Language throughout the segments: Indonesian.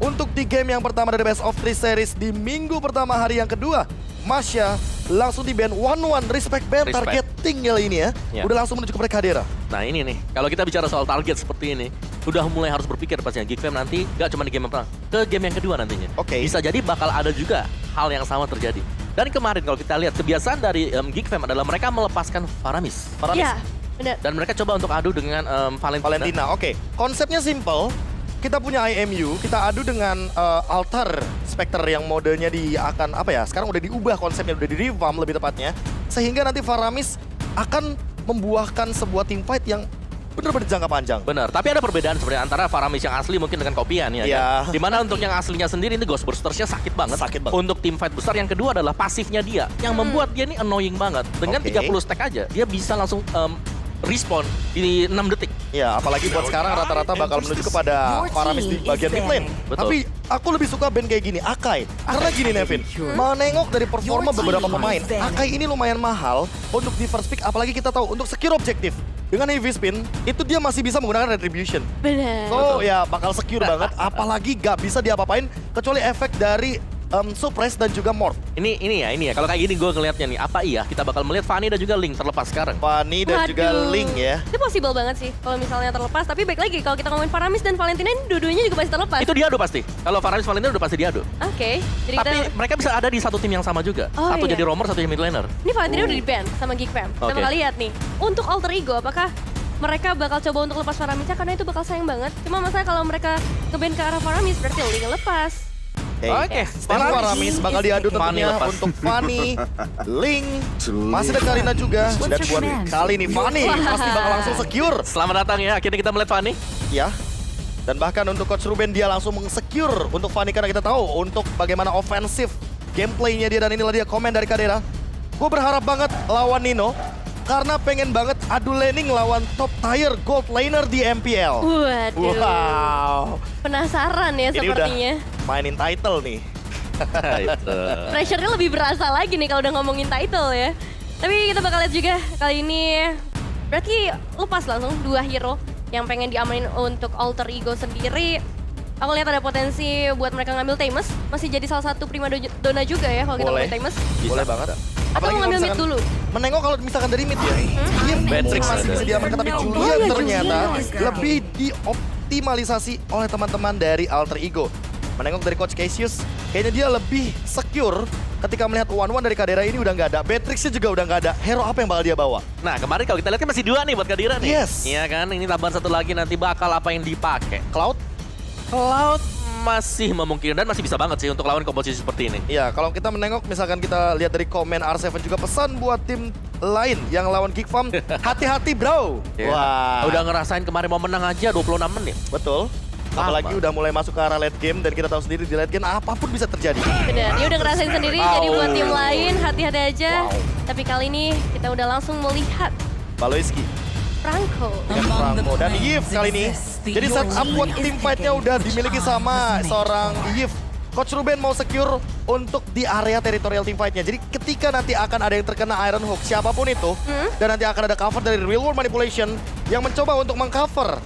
Untuk di game yang pertama dari Best of 3 Series di minggu pertama hari yang kedua, Masya langsung di ban 1-1, respect ban, Respect. target tinggal ini ya. Ya. Udah langsung menuju kepada Kadera. Nah ini nih, kalau kita bicara soal target seperti ini, udah mulai harus berpikir pastinya Geek Fam nanti gak cuma di game yang pertama, ke game yang kedua nantinya. Oke. Bisa jadi bakal ada juga hal yang sama terjadi. Dan kemarin kalau kita lihat, kebiasaan dari Geek Fam adalah mereka melepaskan Faramis. Iya, benar. Dan mereka coba untuk adu dengan Valentina, oke. Konsepnya simple. Kita punya IMU, kita adu dengan Altar Spectre yang modenya akan apa ya? Sekarang udah diubah konsepnya, udah di revamp lebih tepatnya, sehingga nanti Faramis akan membuahkan sebuah team fight yang benar-benar jangka panjang. Benar, tapi ada perbedaan sebenarnya antara Faramis yang asli mungkin dengan kopian ya. Iya. Kan? Dimana untuk yang aslinya sendiri ini Ghostbusters-nya sakit banget. Sakit banget. Untuk tim fight besar yang kedua adalah pasifnya dia yang membuat dia ini annoying banget. Dengan Oke. 30 stack aja dia bisa langsung respawn di 6 detik. Ya, apalagi buat sekarang rata-rata bakal menuju kepada Faramis di bagian mid lane. Betul. Tapi aku lebih suka band kayak gini, Akai. Karena gini Nevin, menengok dari performa beberapa pemain, Akai ini lumayan mahal untuk di first pick, apalagi kita tahu untuk secure objektif. Dengan heavy spin, itu dia masih bisa menggunakan retribution. Benar. So ya bakal secure banget, apalagi gak bisa diapa-apain kecuali efek dari suppress dan juga morph. Ini ya. Kalau kayak gini gue ngelihatnya nih, apa iya kita bakal melihat Fanny dan juga Link terlepas sekarang? Fanny dan juga Waduh. Link ya. Itu possible banget sih kalau misalnya terlepas. Tapi baik lagi kalau kita ngomongin Faramis dan Valentina ini dua-duanya juga pasti terlepas. Itu diadu pasti. Kalau Faramis Valentina udah pasti diadu. Oke. Jadi Tapi kita mereka bisa ada di satu tim yang sama juga. Oh, Satu iya. jadi roamer, satu jadi mid laner. ini Valentina udah di-ban sama Geek Fam. Kita Oke. bakal lihat nih. Untuk alter ego apakah mereka bakal coba untuk lepas Faramisnya karena itu bakal sayang banget. Cuma masalah kalau mereka nge-ban ke arah Faramis berarti Link lepas. Oke. Stan Faramis bakal diadu Fanny tentunya lepas. untuk Fanny, Link, masih ada Karina juga. Dan buat kali ini Fanny pasti bakal langsung secure. Selamat datang ya, akhirnya kita melihat Fanny. Ya. Dan bahkan untuk Coach Ruben dia langsung meng-secure untuk Fanny karena kita tahu untuk bagaimana ofensif gameplaynya dia, dan inilah dia komen dari Kadera. Gue berharap banget lawan Nino karena pengen banget adu laning lawan top tier gold laner di MPL. Waduh. Wow. Penasaran ya Ini sepertinya. udah mainin title nih. Itu. Pressure-nya lebih berasa lagi nih kalau udah ngomongin title ya. Tapi kita bakal lihat juga kali ini berarti lepas langsung dua hero yang pengen diamanin untuk alter ego sendiri. Aku lihat ada potensi buat mereka ngambil Tamus. Masih jadi salah satu prima dona juga ya kalau kita Boleh. ngomongin Tamus. Boleh banget. Atau mau ngambil mid dulu? Menengok kalau misalkan dari mid ya. Dia Matrix masih ada. bisa diamankan, tapi Julian ternyata lebih dioptimalisasi oleh teman-teman dari Alter Ego. Menengok dari Coach Cassius, kayaknya dia lebih secure ketika melihat one-one dari Kadera ini udah nggak ada. Matrixnya juga udah nggak ada. Hero apa yang bakal dia bawa? Nah kemarin kalau kita lihat kan masih 2 nih buat Kadira nih. Yes. Iya kan, ini tambahan satu lagi nanti bakal apa yang dipakai. Cloud? Cloud masih memungkinkan dan masih bisa banget sih untuk lawan komposisi seperti ini. Iya, kalau kita menengok misalkan kita lihat dari komen R7 juga pesan buat tim lain yang lawan Geek Fam, hati-hati bro. Iya. Wah, Udah ngerasain kemarin mau menang aja 26 menit. betul. Apalagi udah mulai masuk ke arah late game dan kita tahu sendiri di late game apapun bisa terjadi. Benar, dia udah ngerasain sendiri jadi buat tim Wow. lain hati-hati aja. Wow. Tapi kali ini kita udah langsung melihat Baloiski, Franco. Ramo dan Yves kali ini. Jadi setup buat tim fight-nya udah dimiliki sama seorang Yves. Coach Ruben mau secure untuk di area teritorial team fight-nya. Jadi ketika nanti akan ada yang terkena Iron Hook, siapapun itu, dan nanti akan ada cover dari Real World Manipulation yang mencoba untuk mengcover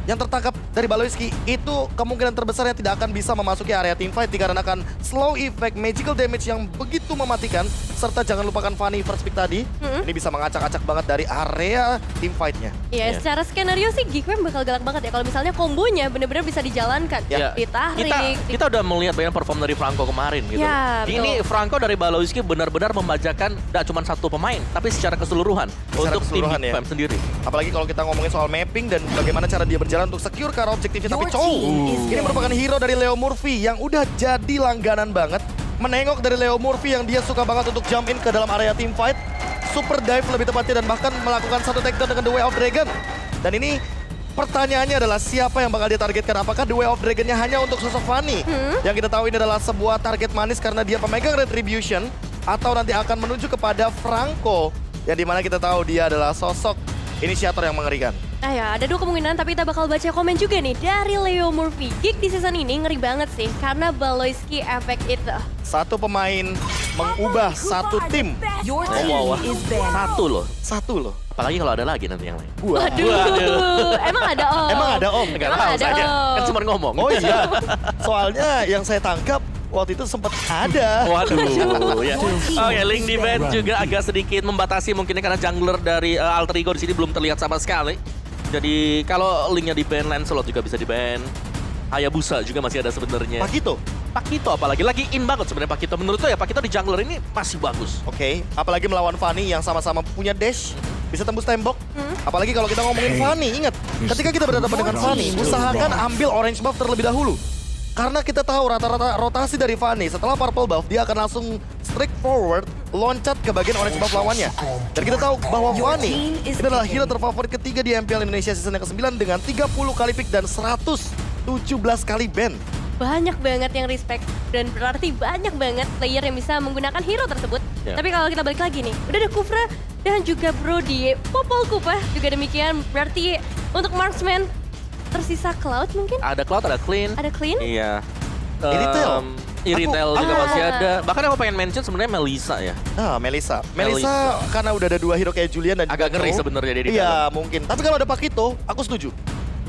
yang tertangkap dari Baloiski, itu kemungkinan terbesarnya tidak akan bisa memasuki area team fight dikarenakan slow effect magical damage yang begitu mematikan, serta jangan lupakan Fanny first pick tadi, ini bisa mengacak-acak banget dari area team fight-nya. Ya, secara skenario sih Geek Fam bakal galak banget ya kalau misalnya kombonya bener-bener bisa dijalankan. Ya, Ditarik. kita udah melihat banyak perform dari Franco kemarin gitu. Ya, Ini Franco dari Baloiski benar-benar membajakan tidak cuma satu pemain, tapi secara keseluruhan Secara untuk tim keseluruhan Geek ya. Fam sendiri. Apalagi kalau kita ngomongin soal mapping dan bagaimana cara dia berjalan untuk secure ke arah objektifnya. Tapi ini merupakan hero dari Leo Murphy yang udah jadi langganan banget. Menengok dari Leo Murphy yang dia suka banget untuk jump in ke dalam area team fight. Super dive lebih tepatnya dan bahkan melakukan satu takedown dengan The Way of Dragon. Dan ini pertanyaannya adalah siapa yang bakal dia targetkan? Apakah The Way of Dragon-nya hanya untuk sosok Fanny? Yang kita tahu ini adalah sebuah target manis karena dia pemegang Retribution. Atau nanti akan menuju kepada Franco. Yang dimana kita tahu dia adalah sosok inisiator yang mengerikan. Nah ya, ada dua kemungkinan tapi kita bakal baca komen juga nih dari Leo Murphy. Geek di season ini ngeri banget sih karena Baloiski efek itu. Satu pemain mengubah satu tim. Your Wow, team wow. is banned. Satu loh. Apalagi kalau ada lagi nanti yang lain. Waduh, emang ada om. Emang ada om? Nggak Emang tahu ada saja. om. Kan cuma ngomong. Oh iya, soalnya yang saya tangkap waktu itu sempat ada. Waduh, ya. Oke, Link di ban juga agak sedikit membatasi mungkinnya karena jungler dari Alter Ego di sini belum terlihat sama sekali. Jadi kalau Linknya di ban, Lancelot juga bisa di ban. Hayabusa juga masih ada sebenarnya. Pakito apalagi lagi in banget sebenarnya Pakito. Menurut lo ya Pakito di jungler ini masih bagus. Oke, apalagi melawan Fanny yang sama-sama punya dash, bisa tembus tembok. Apalagi kalau kita ngomongin Fanny, ingat, ketika kita berhadapan dengan Fanny, usahakan ambil orange buff terlebih dahulu. Karena kita tahu rata-rata rotasi dari Fanny, setelah purple buff, dia akan langsung straight forward, loncat ke bagian orange buff lawannya. Dan kita tahu bahwa Fanny ini adalah hero terfavorit ketiga di MPL Indonesia season yang ke-9 dengan 30 kali pick dan 117 kali ban. Banyak banget yang respect dan berarti banyak banget player yang bisa menggunakan hero tersebut. Ya. Tapi kalau kita balik lagi nih, udah ada Kufra dan juga Brody, Popol Kupa juga demikian. Berarti untuk marksman tersisa Cloud mungkin? Ada Cloud, ada Clean. Ada Clean? Iya. Iritel. Iritel juga Ah. masih ada. Bahkan aku pengen mention sebenarnya Melissa ya. Nah, Melissa karena udah ada dua hero kayak Julian dan juga Agak ngeri Joe. sebenarnya dia di Iya, mungkin. Tapi kalau ada Pakito, aku setuju.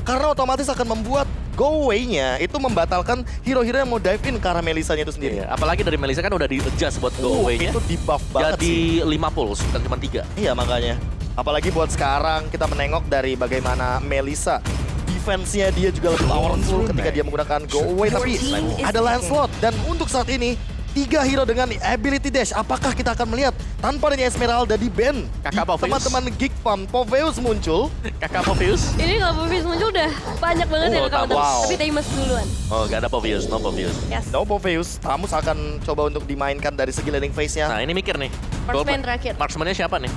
Karena otomatis akan membuat go away-nya itu membatalkan hero-hero yang mau dive in ke arah Melissa-nya itu sendiri. Iya, apalagi dari Melissa kan udah di-adjust buat go away-nya. Itu di buff banget Jadi sih. 5 pulse, bukan cuma 3. Iya, makanya. Apalagi buat sekarang kita menengok dari bagaimana Melissa defense-nya dia juga lebih powerful ketika dia menggunakan go away. Tapi ada Lancelot dan untuk saat ini 3 hero dengan ability dash. Apakah kita akan melihat tanpa adanya Esmeralda di ban? Kakak Poveus. Teman-teman Geek Farm, Poveus muncul. Kakak Poveus. Ini kalau Poveus muncul udah banyak banget Oh, yang akan Tamus. menang. Tapi Tamus duluan. Oh, gak ada Poveus, no Poveus. Yes. No Poveus, Tamus akan coba untuk dimainkan dari segi landing phase-nya. Nah, ini mikir nih. Marksman terakhir. Marksman-nya siapa nih?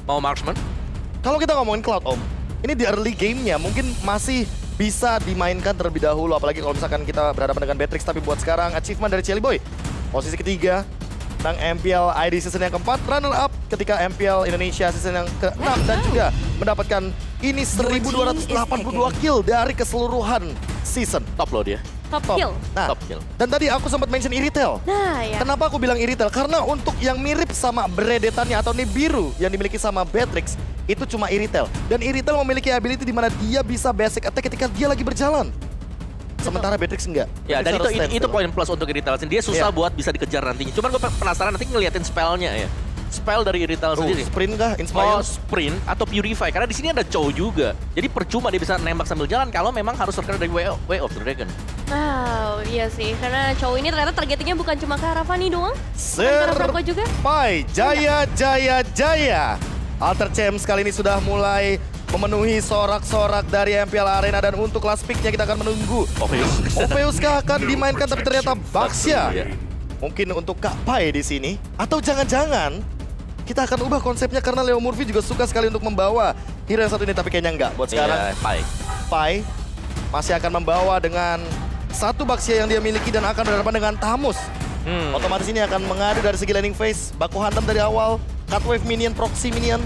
Mau marksman? Kalau kita ngomongin Cloud Om, ini di early game-nya mungkin masih bisa dimainkan terlebih dahulu. Apalagi kalau misalkan kita berhadapan dengan Beatrix. Tapi buat sekarang achievement dari Chelly Boy. Posisi ketiga, menang MPL ID season yang keempat, runner up ketika MPL Indonesia season yang ke-6 dan juga mendapatkan ini 1282 kill dari keseluruhan season. Top loh dia. Top Top. kill. Nah, Top kill. dan tadi aku sempat mention Iritel. Nah ya. Kenapa aku bilang Iritel? Karena untuk yang mirip sama beredetannya atau Nibiru yang dimiliki sama Beatrix, itu cuma Iritel. Dan Iritel memiliki ability di mana dia bisa basic attack ketika dia lagi berjalan. Sementara Beatrix enggak. Ya, dan Beatrix harus itu standstill. poin plus untuk Irital. Dia susah Iya. buat bisa dikejar nantinya. Cuman gue penasaran nanti ngeliatin spellnya ya. Spell dari Irital sendiri. Sprint kah? Mau Inspire? sprint atau purify karena di sini ada Chow juga. Jadi percuma dia bisa nembak sambil jalan kalau memang harus terkena dari Way of the Dragon. Wow, iya sih. Karena cowok ini ternyata targetingnya bukan cuma ke arah Fanny doang. Bukan ke arah Franco juga. Pai, Jaya, Jaya, Jaya. Alter Champs kali ini sudah mulai memenuhi sorak-sorak dari MPL Arena dan untuk last pick-nya kita akan menunggu. Opheus kah akan dimainkan tapi ternyata Baxia. Iya. Mungkin untuk Kak Pai di sini atau jangan-jangan kita akan ubah konsepnya karena Leo Murphy juga suka sekali untuk membawa hero yang satu ini tapi kayaknya enggak. Buat sekarang Iya, Pai. Pai masih akan membawa dengan satu Baxia yang dia miliki dan akan berhadapan dengan Tamus. Otomatis ini akan mengadu dari segi landing phase, baku hantam dari awal, cut wave minion, proxy minion.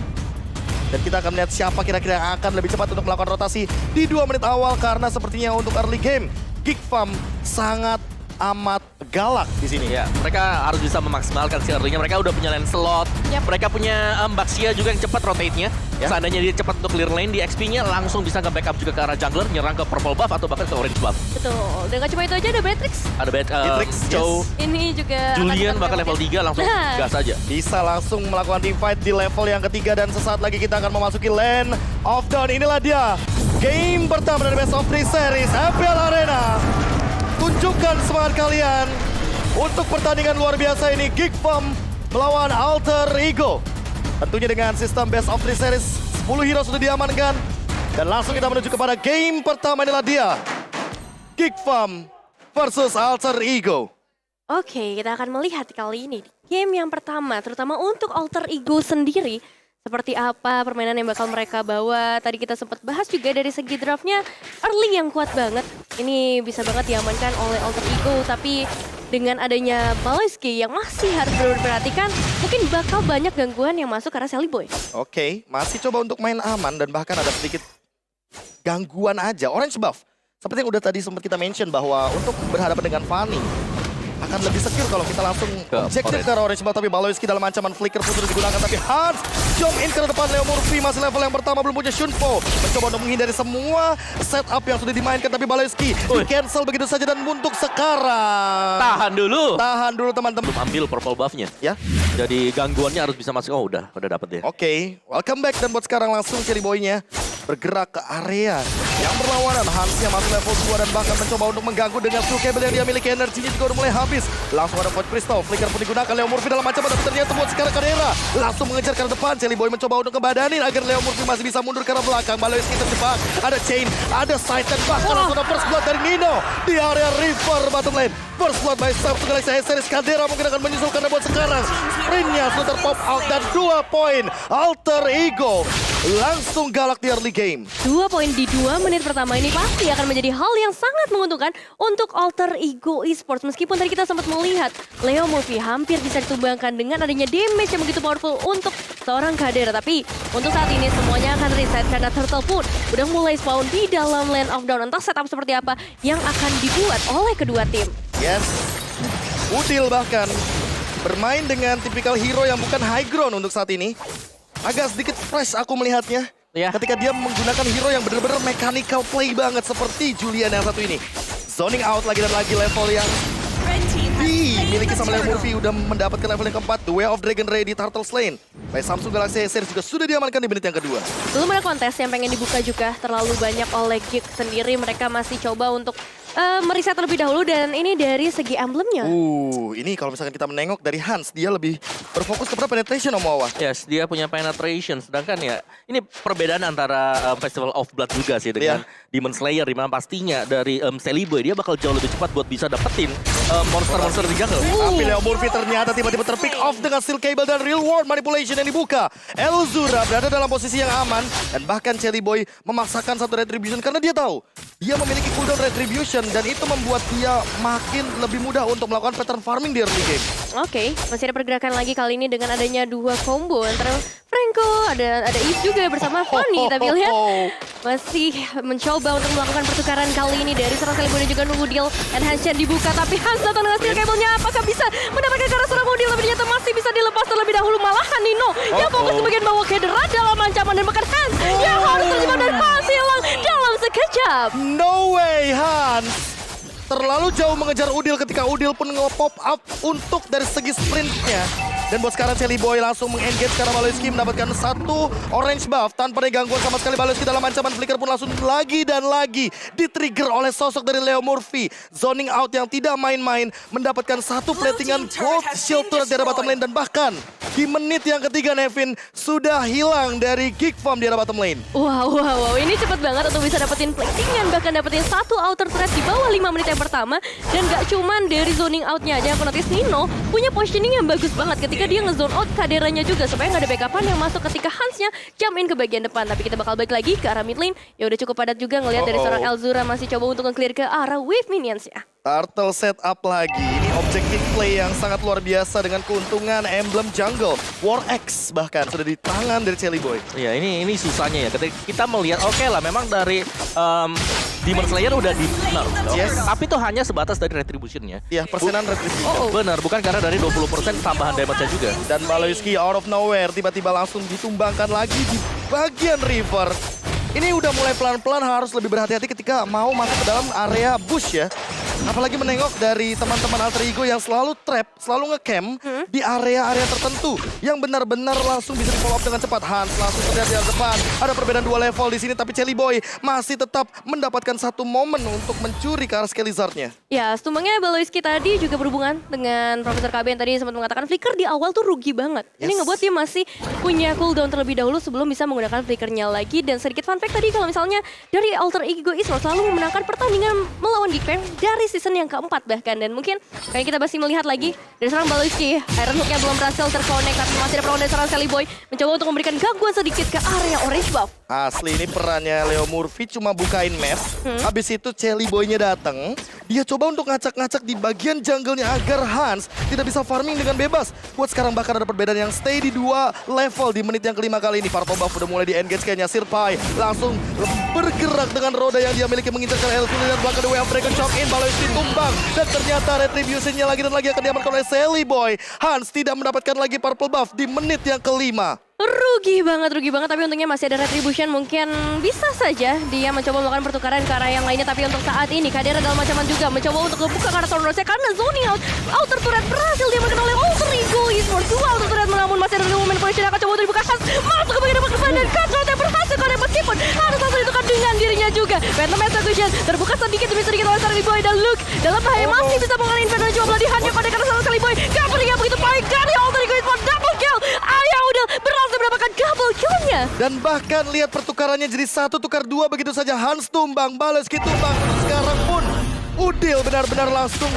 Dan kita akan melihat siapa kira-kira yang akan lebih cepat untuk melakukan rotasi di 2 menit awal karena sepertinya untuk early game Geek Farm sangat amat galak di sini. Ya, mereka harus bisa memaksimalkan si early-nya. Mereka udah punya Lancelot. Yap. Mereka punya Baxia juga yang cepat rotate-nya. Ya. Seandainya dia cepat untuk clear lane, di XP-nya langsung bisa nge-backup juga ke arah jungler, nyerang ke purple buff atau bahkan ke orange buff. Betul. Dan gak cuma itu aja ada Beatrix. Ada Beatrix, Chow, yes. Ini juga akan Julian tetap bahkan level mungkin. 3 langsung Nah. gas aja. Bisa langsung melakukan team fight di level yang ketiga dan sesaat lagi kita akan memasuki Land of Dawn. Inilah dia game pertama dari Best of 3 Series MPL Arena. Tunjukkan semangat kalian untuk pertandingan luar biasa ini Geek Farm melawan Alter Ego. Tentunya dengan sistem Best of 3 Series 10 hero sudah diamankan dan langsung kita menuju kepada game pertama. Inilah dia Geek Farm versus Alter Ego. Oke, kita akan melihat kali ini game yang pertama, terutama untuk Alter Ego sendiri. Seperti apa permainan yang bakal mereka bawa. Tadi kita sempat bahas juga dari segi draftnya, early yang kuat banget. Ini bisa banget diamankan oleh Alter Ego, tapi dengan adanya Baloyski yang masih harus diperhatikan, mungkin bakal banyak gangguan yang masuk ke arah Sally Boy. Oke, masih coba untuk main aman dan bahkan ada sedikit gangguan aja. Orange buff, seperti yang udah tadi sempat kita mention bahwa untuk berhadapan dengan Fanny, akan lebih secure kalau kita langsung objektif orange. ke arah orange buff. Tapi Baloyski dalam ancaman flicker pun sudah digunakan. Tapi Hans jump in ke depan. Leo Murphy masih level yang pertama, belum punya Shunpo. Mencoba untuk menghindari semua setup yang sudah dimainkan. Tapi Baloyski di cancel begitu saja dan untuk sekarang. Tahan dulu. Tahan dulu teman-teman. Belum ambil purple buff-nya. Ya. Jadi gangguannya harus bisa masuk. Oh udah dapet dia. Oke, welcome back. Dan buat sekarang langsung Cherry Boy-nya bergerak ke area yang berlawanan. Hans-nya masuk level 2 dan bahkan mencoba untuk mengganggu dengan skill cable yang dia miliki. Energinya juga udah mulai habis. Langsung ada Void Crystal, flicker pun digunakan. Leo Murphy dalam ancaman, tapi ternyata buat sekarang Kadera langsung mengejar ke depan. Cherry Boy mencoba untuk ngebadanin agar Leo Murphy masih bisa mundur ke arah belakang. Baloyski terjebak, ada chain, ada side, dan bahkan langsung ada first blood dari Nino di area river bottom lane. First blood by Samsung Galaxy series. Kadera mungkin akan menyusul karena buat sekarang sprintnya sudah terpop out dan 2 poin. Alter Ego langsung galak di early game. 2 poin di 2 menit pertama ini pasti akan menjadi hal yang sangat menguntungkan untuk Alter Ego Esports. Meskipun tadi kita sempat melihat Leo Murphy hampir bisa ditumbangkan dengan adanya damage yang begitu powerful untuk seorang Kadera. Tapi untuk saat ini semuanya akan reset karena Turtle pun udah mulai spawn di dalam Land of Dawn. Entah setup seperti apa yang akan dibuat oleh kedua tim. Yes, Udil bahkan bermain dengan tipikal hero yang bukan high ground untuk saat ini. Agak sedikit fresh aku melihatnya. Ya. Ketika dia menggunakan hero yang benar-benar mechanical play banget seperti Julian yang satu ini. Zoning out lagi dan lagi level yang dimiliki sama Leo Murphy udah mendapatkan level yang keempat. The Way of Dragon Ready Turtle Lane by Samsung Galaxy series juga sudah diamankan di menit yang kedua. Belum ada kontes yang pengen dibuka juga terlalu banyak oleh Geek sendiri. Mereka masih coba untuk meriset terlebih dahulu dan ini dari segi emblemnya. Ini kalau misalkan kita menengok dari Hans, dia lebih berfokus kepada penetration Om Wawa. Yes, dia punya penetration. Sedangkan ya, ini perbedaan antara Festival of Blood juga sih dengan Demon Slayer. Dimana pastinya dari Sally Boy, dia bakal jauh lebih cepat buat bisa dapetin monster-monster di jungle. Tapi Leo Murphy ternyata tiba-tiba terpick off dengan steel cable dan real world manipulation yang dibuka. Elzura berada dalam posisi yang aman dan bahkan Cherry Boy memaksakan satu retribution karena dia tahu dia memiliki cooldown retribution dan itu membuat dia makin lebih mudah untuk melakukan pattern farming di early game. Oke, masih ada pergerakan lagi kali ini dengan adanya 2 combo antara Franco, ada Eve juga bersama Fanny. Tapi lihat masih mencoba untuk melakukan pertukaran kali ini dari seorang Sally Boy dan juga Udil. Enhancement dibuka tapi Hans datang dengan steel cable-nya. Apakah bisa mendapatkan ke arah seorang Udil? Tapi ternyata masih bisa dilepas terlebih dahulu. Malahan Nino yang fokus ke bagian bawah Kadera dalam ancaman dan bahkan Hans yang harus terjebak dan Hans hilang dalam sekejap. No way Hans! Terlalu jauh mengejar Udil ketika Udil pun nge-pop up untuk dari segi sprintnya. Dan buat sekarang Sally Boy langsung meng-engage karena Baloyski mendapatkan satu orange buff tanpa ada gangguan sama sekali. Baloyski dalam ancaman flicker pun langsung lagi dan lagi di-trigger oleh sosok dari Leo Murphy. Zoning out yang tidak main-main mendapatkan satu platingan gold shield turret dari bottom lane. Dan bahkan di menit yang ketiga Nevin sudah hilang dari Geek Farm di arah bottom lane. Wow, ini cepet banget untuk bisa dapetin platingan, bahkan dapetin satu outer threat di bawah 5 menit yang pertama. Dan gak cuman dari zoning outnya aja, aku notice Nino punya positioning yang bagus banget ketika dia nge-zone out Kaderanya juga supaya gak ada backupan yang masuk ketika Hansnya jump in ke bagian depan. Tapi kita bakal balik lagi ke arah mid lane. Ya udah cukup padat juga ngelihat dari seorang Elzura masih coba untuk nge-clear ke arah wave minions ya. Turtle setup lagi. Ini objective play yang sangat luar biasa dengan keuntungan emblem jungle. War X bahkan sudah di tangan dari Cherry Boy. Iya, ini susahnya ya. Ketika kita melihat oke lah memang dari Demon Slayer udah di Yes. tapi itu hanya sebatas dari retribution-nya. Ya, persenan retribution. Benar, bukan karena dari 20% tambahan damage-nya juga. Dan Baloyski out of nowhere tiba-tiba langsung ditumbangkan lagi di bagian river. Ini udah mulai pelan-pelan harus lebih berhati-hati ketika mau masuk ke dalam area bush ya. Apalagi menengok dari teman-teman Alter Ego yang selalu trap, selalu nge-camp di area-area tertentu yang benar-benar langsung bisa di-follow up dengan cepat. Hans langsung terlihat di depan. Ada perbedaan 2 level di sini tapi Cherry Boy masih tetap mendapatkan satu momen untuk mencuri ke arah Skelizard-nya. Ya, stumbangnya Baloyski tadi juga berhubungan dengan Profesor KB yang tadi sempat mengatakan flicker di awal tuh rugi banget. Ini ngebuat dia masih punya cooldown terlebih dahulu sebelum bisa menggunakan flickernya lagi. Dan sedikit fun fact tadi kalau misalnya dari Alter Ego Esports selalu memenangkan pertandingan melawan Geekfam dari season yang keempat bahkan. Dan mungkin kayak kita masih melihat lagi dari seorang Baloyski, Iron Hook-nya belum berhasil terconnect tapi masih ada peluang dari seorang Sally Boy mencoba untuk memberikan gangguan sedikit ke area orange buff. Asli ini perannya Leo Murphy cuma bukain map. Habis itu Cherry Boy-nya datang. Dia coba untuk ngacak-ngacak di bagian jungle-nya agar Hans tidak bisa farming dengan bebas. Buat sekarang bahkan ada perbedaan yang stay di 2 level di menit yang kelima kali ini. Purple buff udah mulai di-engage kayaknya. Sirpai langsung bergerak dengan roda yang dia miliki mengincarkan Elzura dan belakang The Way of Dragon Chop in. Baloyski ditumbang. Dan ternyata retribution-nya lagi dan lagi akan diamankan oleh Sally Boy. Hans tidak mendapatkan lagi purple buff di menit yang kelima. Rugi banget, tapi untungnya masih ada retribution. Mungkin bisa saja dia mencoba melakukan pertukaran ke arah yang lainnya. Tapi untuk saat ini, Kadera dalam ancaman juga mencoba untuk membuka ke arah Thornrose karena zoning out. Outer turret berhasil diamankan oleh Alter Ego Esports. Dua outer turret namun masih ada movement position yang akan coba untuk dibuka. Hans masuk ke bagian depan dan Cutthroat yang berhasil karena meskipun harus langsung ditukar dengan dirinya juga. Phantom Execution terbuka sedikit demi sedikit oleh Sally Boy dan Luke dalam bahaya masih bisa mengalami Inferno coba belah dihancurkan pada karena sama Sally Boy. Covernya begitu baik dari Alter Ego Esports, double kill. Ayah udah berhasil mendapatkan double kill-nya. Dan bahkan lihat pertukarannya jadi 1 tukar 2 begitu saja. Hans tumbang, Baleski tumbang. Sekarang pun Udil benar-benar langsung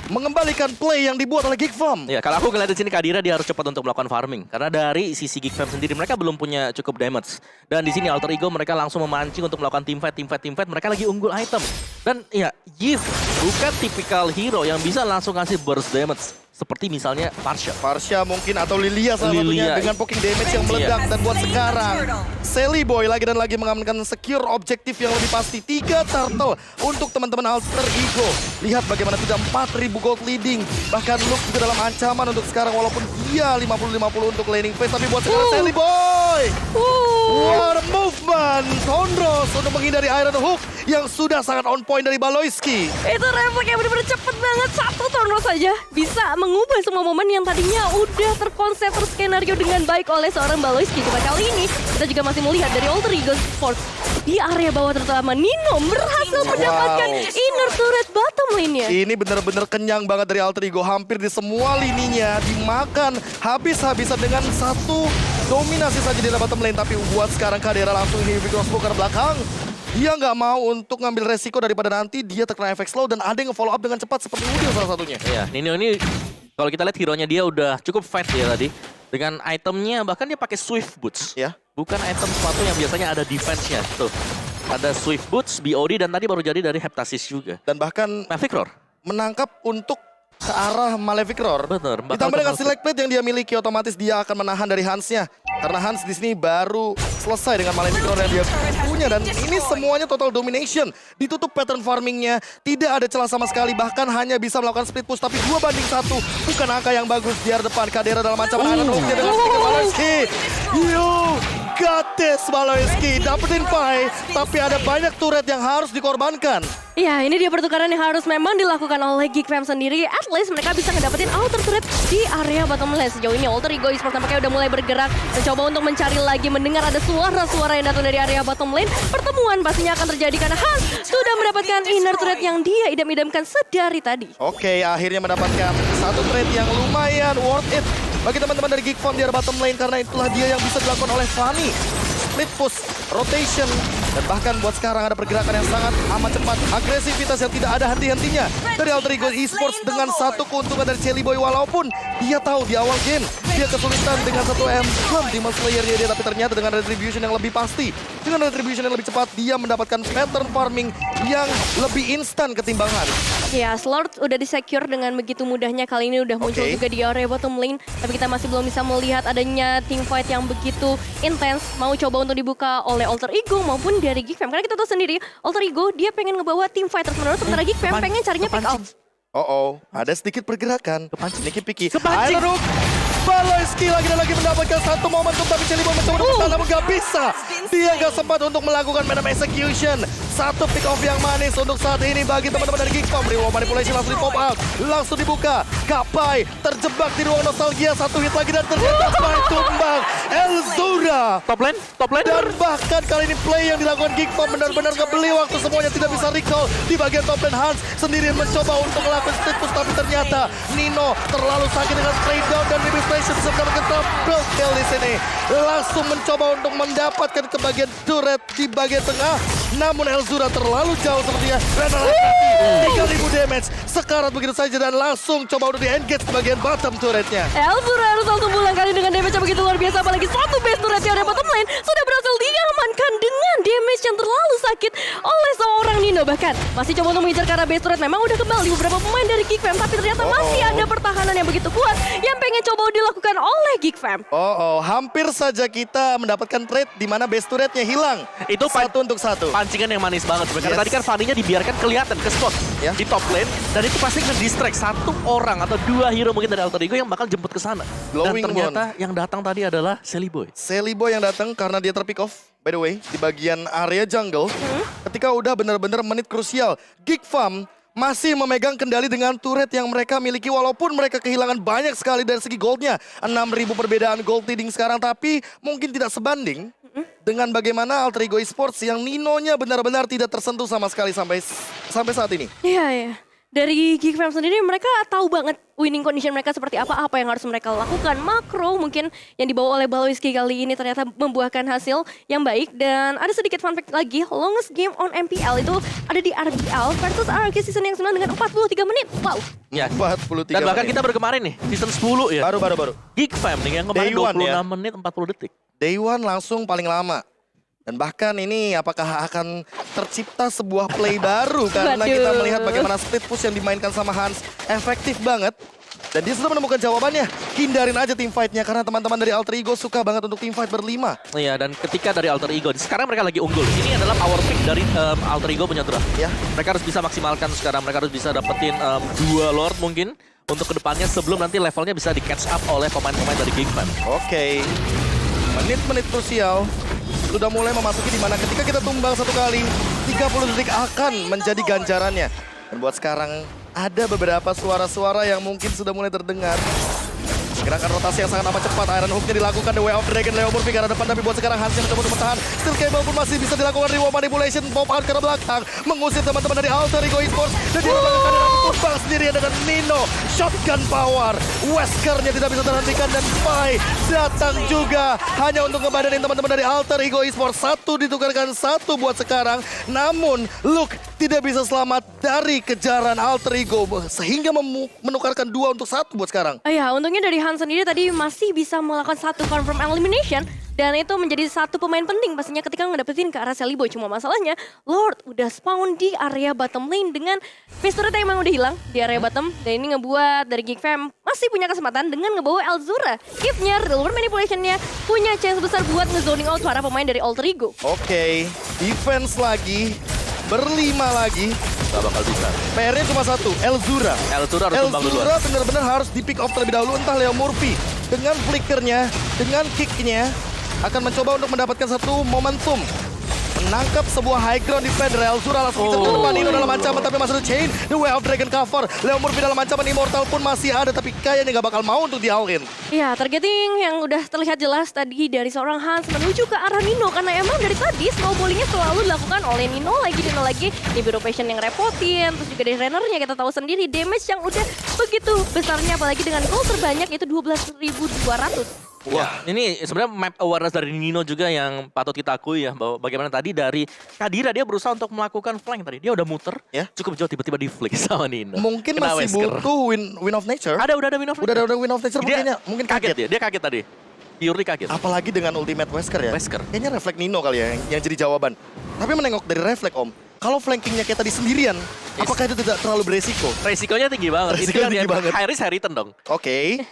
mengembalikan play yang dibuat oleh Geekfam. Ya, kalau aku ngeliat di sini Kadira dia harus cepat untuk melakukan farming karena dari sisi Geekfam sendiri mereka belum punya cukup damage. Dan di sini Alter Ego mereka langsung memancing untuk melakukan teamfight. Mereka lagi unggul item. Dan ya, Yves bukan tipikal hero yang bisa langsung ngasih burst damage seperti misalnya Farsha mungkin atau Lilia salah satunya dengan poking damage yang meledak. Dan buat sekarang Sally Boy lagi dan lagi mengamankan secure objektif yang lebih pasti. 3 turtle untuk teman-teman Alter Ego. Lihat bagaimana sudah 4.000 gold leading. Bahkan Luke juga dalam ancaman untuk sekarang walaupun dia 50-50 untuk laning phase. Tapi buat sekarang Sally Boy. What a movement. Thornrose untuk menghindari Iron Hook yang sudah sangat on point dari Baloyski. Itu refleks yang benar-benar cepet banget. Satu Thornrose saja bisa mengubah semua momen yang tadinya udah terkonsep skenario dengan baik oleh seorang Baloyski. Cuma kali ini kita juga masih melihat dari Alter Ego Sports di area bawah terutama Nino berhasil mendapatkan inner turret bottom lane-nya. Ini benar-benar kenyang banget dari Alter Ego. Hampir di semua lininya dimakan habis-habisan dengan satu dominasi saja di bottom lane. Tapi buat sekarang Kadera langsung heavy crossbow ke belakang. Dia nggak mau untuk ngambil resiko daripada nanti dia terkena efek slow dan ada yang nge-follow up dengan cepat seperti Udil salah satunya. Iya, Nino ini kalau kita lihat hero-nya dia udah cukup fight ya tadi. Dengan itemnya bahkan dia pakai Swift Boots. Ya. Bukan item sepatu yang biasanya ada defense-nya. Tuh, ada Swift Boots, BOD dan tadi baru jadi dari Heptasis juga. Dan bahkan Maverick Roar. menangkap untuk ke arah Malefic Roar. Betul. Ditambah dengan select plate yang dia miliki, otomatis dia akan menahan dari Hansnya. Karena Hans di sini baru selesai dengan Malefic Roar yang dia punya. Dan ini semuanya total domination. Ditutup pattern farmingnya, tidak ada celah sama sekali. Bahkan hanya bisa melakukan split push, tapi 2-1. Bukan angka yang bagus di area depan. Kadera dalam ancaman Iron Hook-nya dengan stick Baloyski. You got this, Baloyski. Dapetin pie, tapi ada banyak turret yang harus dikorbankan. Ya, ini dia pertukaran yang harus memang dilakukan oleh Geekfam sendiri. At least mereka bisa ngedapetin outer turret di area bottom lane. Sejauh ini Alter Ego Esports tampaknya udah mulai bergerak. Mencoba untuk mencari lagi, mendengar ada suara-suara yang datang dari area bottom lane. Pertemuan pastinya akan terjadi karena Hans sudah mendapatkan inner turret yang dia idam-idamkan sedari tadi. Oke, akhirnya mendapatkan satu trade yang lumayan worth it bagi teman-teman dari Geekfam di area bottom lane. Karena itulah dia yang bisa dilakukan oleh Fanny. Split push, rotation, dan bahkan buat sekarang ada pergerakan yang sangat amat cepat. Agresivitas yang tidak ada henti-hentinya dari Alter Ego Esports dengan satu keuntungan dari Sally Boy. Walaupun dia tahu di awal game dia kesulitan dengan satu emblem Demon Slayer-nya dia. Tapi ternyata dengan retribution yang lebih pasti, dengan retribution yang lebih cepat, dia mendapatkan pattern farming yang lebih instan ketimbang Hans. Ya, Slord udah di-secure dengan begitu mudahnya. Kali ini udah muncul juga di area bottom lane. Tapi kita masih belum bisa melihat adanya teamfight yang begitu intens. Mau coba untuk dibuka oleh Alter Ego maupun dari Geekfam. Karena kita tahu sendiri, Alter Ego dia pengen ngebawa teamfight terus-menerus. Sementara Geekfam pengen carinya pick off. Ada sedikit pergerakan. Sneaky Picky. Kepancing. Iron Hook. Baloyski lagi dan lagi mendapatkan satu momentum, tapi Sally Boy mencoba untuk bertahan namun gak bisa. Dia gak sempat untuk melakukan Venom Execution. Satu pick off yang manis untuk saat ini bagi teman-teman dari Geekfam. Reward Manipulation langsung di pop out, langsung dibuka. Kapai terjebak di ruang nostalgia. Satu hit lagi dan ternyata Pai tumbang. Elzura. Top lane. Dan bahkan kali ini play yang dilakukan Geekfam benar-benar ngebeli waktu, semuanya tidak bisa recall. Di bagian top lane Hans sendirian mencoba untuk melakukan split push, tapi ternyata Nino terlalu sakit dengan spray down dan Baby Station bisa mendapatkan double kill di sini. Langsung mencoba untuk mendapatkan ke bagian turret di bagian tengah. Namun Elzura terlalu jauh sepertinya. 3000 damage. Sekarat begitu saja dan langsung coba untuk di-engage ke bagian bottom turretnya. Elzura harus langsung pulang kali dengan damage yang begitu luar biasa. Apalagi suatu base turret di area bottom lane sudah berhasil diamankan dengan damage yang terlalu sakit oleh seorang Nino. Bahkan masih coba untuk mengejar ke arah base turret. Memang udah kembali beberapa pemain dari Geek Fam, tapi ternyata masih ada pertahanan yang begitu kuat yang pengen coba dilakukan oleh Geek Fam. Hampir saja kita mendapatkan trade di mana base turretnya hilang. Itu 1-1. Pancingan yang manis banget. Karena Yes. tadi kan Fanny-nya dibiarkan kelihatan ke spot Ya. di top lane. Dan itu pasti nge-distract satu orang atau dua hero mungkin dari Alter Ego yang bakal jemput ke sana. Dan Glowing ternyata yang datang tadi adalah Sally Boy. Sally Boy yang datang karena dia terpick off, by the way, di bagian area jungle. Ketika udah benar-benar menit krusial, Geek Fam masih memegang kendali dengan turret yang mereka miliki. Walaupun mereka kehilangan banyak sekali dari segi goldnya. 6.000 perbedaan gold leading sekarang, tapi mungkin tidak sebanding dengan bagaimana Alter Ego Esports yang Ninonya benar-benar tidak tersentuh sama sekali sampai saat ini. Iya, iya. Dari Geek Fam sendiri mereka tahu banget winning condition mereka seperti apa yang harus mereka lakukan. Makro mungkin yang dibawa oleh Baloiski kali ini ternyata membuahkan hasil yang baik. Dan ada sedikit fun fact lagi, longest game on MPL itu ada di RBL versus RRQ season yang 9 dengan 43 menit. Wow. Ya. 43 Dan bahkan menit. kita baru kemarin nih, season 10 ya. Baru. Geek Fam nih yang kemarin Day one 26 ya. menit 40 detik. Day One langsung paling lama. Dan bahkan ini apakah akan tercipta sebuah play baru karena Waduh. kita melihat bagaimana split push yang dimainkan sama Hans efektif banget. Dan dia sudah menemukan jawabannya. Hindarin aja team fight-nya karena teman-teman dari Alter Ego suka banget untuk team fight berlima. Iya, dan ketika dari Alter Ego, sekarang mereka lagi unggul. Ini adalah power pick dari Alter Ego punya Dra. Ya. Mereka harus bisa maksimalkan sekarang. Mereka harus bisa dapetin 2 Lord mungkin untuk kedepannya sebelum nanti levelnya bisa di catch up oleh pemain-pemain dari Geek Fam. Oke. Menit-menit krusial sudah mulai memasuki di mana ketika kita tumbang satu kali, 30 detik akan menjadi ganjarannya. Dan buat sekarang ada beberapa suara-suara yang mungkin sudah mulai terdengar. Gerakan rotasi yang sangat amat cepat, Iron Hook-nya dilakukan, The Way of Dragon, Leo Murphy ke arah depan, tapi buat sekarang Hans yang mencoba untuk bertahan. Steel Cable pun masih bisa dilakukan, Reward Manipulation, pop out ke arah belakang, mengusir teman-teman dari Alter Ego Esports, dan dia melakukan tumbang sendirian dengan Nino. Shotgun power, Wesker-nya tidak bisa terhentikan, dan Pai datang juga hanya untuk ngebadanin teman-teman dari Alter Ego Esports. 1 ditukarkan 1 buat sekarang, namun Luke tidak bisa selamat dari kejaran Alter Ego, sehingga menukarkan 2 untuk 1 buat sekarang. Ya, untungnya dari Hans sendiri tadi masih bisa melakukan 1 confirm elimination. Dan itu menjadi satu pemain penting pastinya ketika ngedapetin ke arah Sally Boy. Cuma masalahnya Lord udah spawn di area bottom lane dengan base turret yang emang udah hilang di area bottom. Dan ini ngebuat dari Geek Fam masih punya kesempatan dengan ngebawa Elzura. Gift-nya, Reward Manipulation-nya punya chance besar buat ngezoning out para pemain dari Alter Ego. Oke, defense lagi, berlima lagi. Gak bakal bisa. PR-nya cuma 1, Elzura. Elzura harus tumbang duluan. Elzura benar-benar harus di pick off terlebih dahulu, entah Leo Murphy. Dengan flickernya, dengan kicknya, akan mencoba untuk mendapatkan satu momentum. Menangkap sebuah high ground di Feder. Elzura langsung ke depan, Nino dalam ancaman, tapi masih ada chain. The Way of Dragon cover. Leo Murphy dalam ancaman, Immortal pun masih ada, tapi kayaknya nggak bakal mau untuk di all in. Ya, targeting yang udah terlihat jelas tadi dari seorang Hans menuju ke arah Nino. Karena emang dari tadi snowballingnya selalu dilakukan oleh Nino lagi. Ini Biro Passion yang repotin. Terus juga dari Rennernya kita tahu sendiri damage yang udah begitu besarnya. Apalagi dengan goal terbanyak itu 12.200. Wah, ini sebenarnya map awareness dari Nino juga yang patut kita akui ya, bahwa bagaimana tadi dari Kadira dia berusaha untuk melakukan flank tadi. Dia udah muter, Ya. cukup jauh tiba-tiba di flick sama Nino. Mungkin Kena masih Wesker. butuh win of nature. Udah win of Udah ada win of nature, mungkin kaget. Dia kaget tadi. Purely kaget. Apalagi dengan ultimate Wesker ya. Wesker. Kayaknya refleks Nino kali ya yang jadi jawaban. Tapi menengok dari refleks Om. Kalau flankingnya kayak tadi sendirian, apakah itu tidak terlalu beresiko? Resikonya tinggi banget. Resikonya tinggi banget. High risk, high return dong. Oke.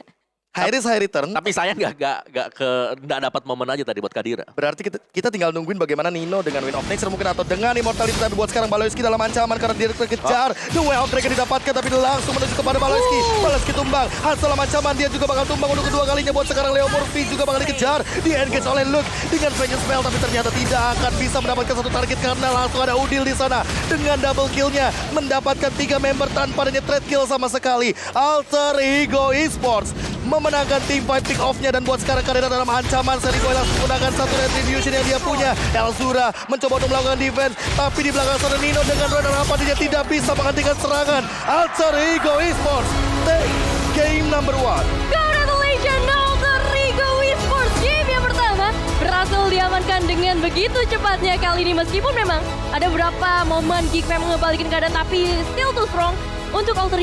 High risk, high return. Tapi saya nggak dapat momen aja tadi buat Kadira. Berarti kita tinggal nungguin bagaimana Nino dengan win of nature mungkin atau dengan immortality. Tapi buat sekarang Baloiski dalam ancaman karena dia terkejar. The Way of Dragon didapatkan tapi langsung menuju kepada Baloiski. Baloiski tumbang. Hans dalam ancaman, dia juga bakal tumbang untuk kedua kalinya. Buat sekarang Leo Murphy juga bakal dikejar. Di-engage oleh Luke dengan Vengeance Spell. Tapi ternyata tidak akan bisa mendapatkan satu target karena langsung ada Udil di sana. Dengan double kill-nya mendapatkan 3 member tanpa adanya trade kill sama sekali. Alter Ego Esports memenangkan team fight pick off-nya dan buat sekarang Kadira dalam ancaman. Sally Boy langsung menggunakan satu retribution yang dia punya. Elzura mencoba untuk melakukan defense, tapi di belakang sana Nino dengan Runner apa dia tidak bisa menghentikan serangan. Alter Ego Esports take game number 1. Congratulations Alter Ego Esports. Game yang pertama berhasil diamankan dengan begitu cepatnya kali ini. Meskipun memang ada beberapa momen Geek Fam ngebalikin keadaan, tapi still too strong untuk Alter